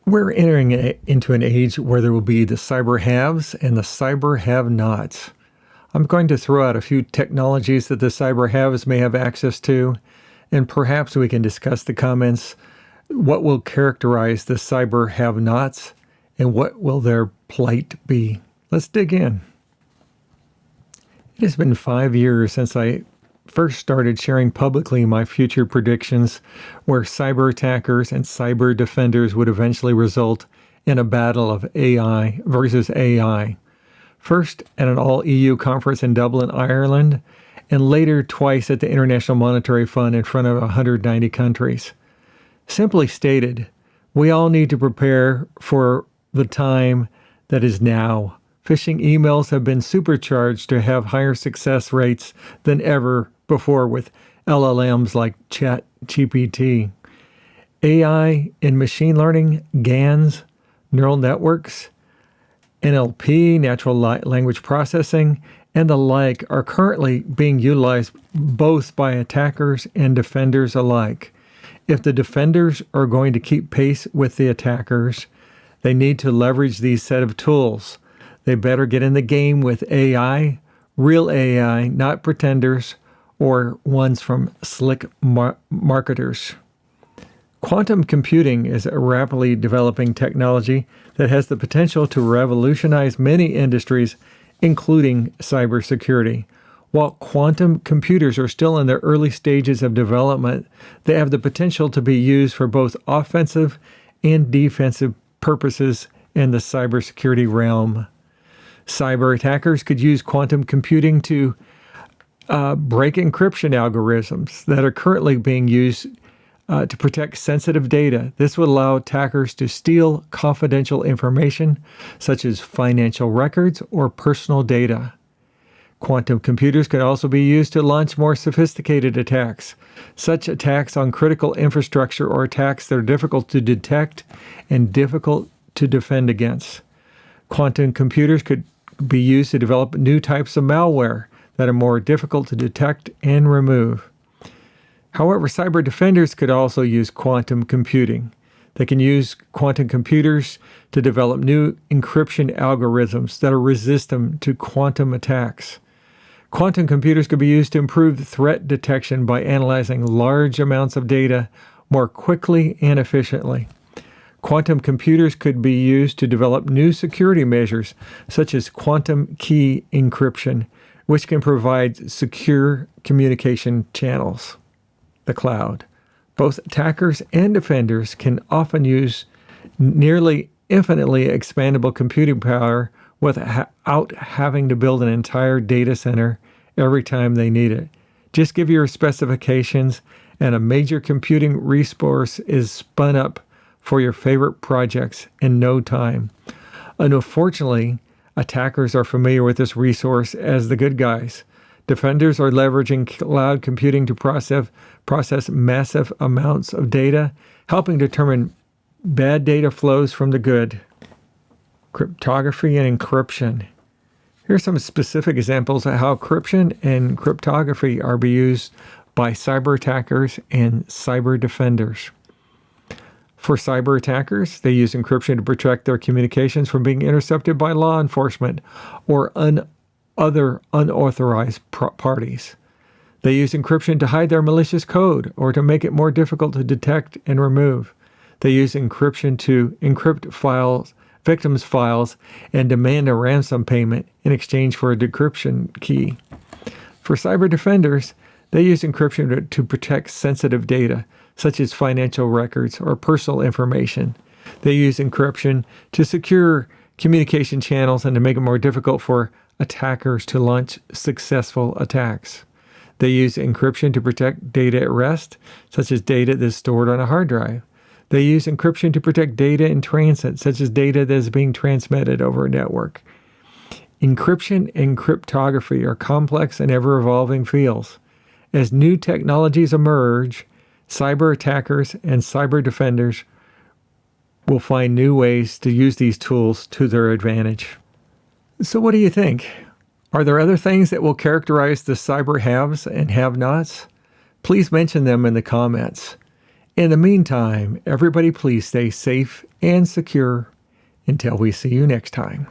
We're entering into an age where there will be the cyber haves and the cyber have-nots. I'm going to throw out a few technologies that the cyber haves may have access to, and perhaps we can discuss the comments. What will characterize the cyber have-nots, and what will their plight be? Let's dig in. It has been 5 years since I first started sharing publicly my future predictions, where cyber attackers and cyber defenders would eventually result in a battle of AI versus AI. First at an all-EU conference in Dublin, Ireland, and later twice at the International Monetary Fund in front of 190 countries. Simply stated, we all need to prepare for the time that is now. Phishing emails have been supercharged to have higher success rates than ever before with LLMs like ChatGPT. AI in machine learning, GANs, neural networks, NLP, natural language processing, and the like are currently being utilized both by attackers and defenders alike. If the defenders are going to keep pace with the attackers, they need to leverage these set of tools. They better get in the game with AI, real AI, not pretenders or ones from slick marketers. Quantum computing is a rapidly developing technology that has the potential to revolutionize many industries, including cybersecurity. While quantum computers are still in their early stages of development, they have the potential to be used for both offensive and defensive purposes in the cybersecurity realm. Cyber attackers could use quantum computing to break encryption algorithms that are currently being used to protect sensitive data. This would allow attackers to steal confidential information, such as financial records or personal data. Quantum computers could also be used to launch more sophisticated attacks. Such attacks on critical infrastructure or attacks that are difficult to detect and difficult to defend against. Quantum computers could be used to develop new types of malware that are more difficult to detect and remove. However, cyber defenders could also use quantum computing. They can use quantum computers to develop new encryption algorithms that are resistant to quantum attacks. Quantum computers could be used to improve threat detection by analyzing large amounts of data more quickly and efficiently. Quantum computers could be used to develop new security measures, such as quantum key encryption, which can provide secure communication channels. The cloud. Both attackers and defenders can often use nearly infinitely expandable computing power without having to build an entire data center every time they need it. Just give your specifications, and a major computing resource is spun up for your favorite projects in no time. Unfortunately, attackers are familiar with this resource as the good guys. Defenders are leveraging cloud computing to process massive amounts of data, helping determine bad data flows from the good. Cryptography and encryption. Here are some specific examples of how encryption and cryptography are being used by cyber attackers and cyber defenders. For cyber attackers, they use encryption to protect their communications from being intercepted by law enforcement or other unauthorized parties. They use encryption to hide their malicious code or to make it more difficult to detect and remove. They use encryption to encrypt victims' files and demand a ransom payment in exchange for a decryption key. For cyber defenders, they use encryption to protect sensitive data, such as financial records or personal information. They use encryption to secure communication channels and to make it more difficult for attackers to launch successful attacks. They use encryption to protect data at rest, such as data that is stored on a hard drive. They use encryption to protect data in transit, such as data that is being transmitted over a network. Encryption and cryptography are complex and ever-evolving fields. As new technologies emerge, cyber attackers and cyber defenders will find new ways to use these tools to their advantage. So what do you think? Are there other things that will characterize the cyber haves and have-nots? Please mention them in the comments. In the meantime, everybody please stay safe and secure until we see you next time.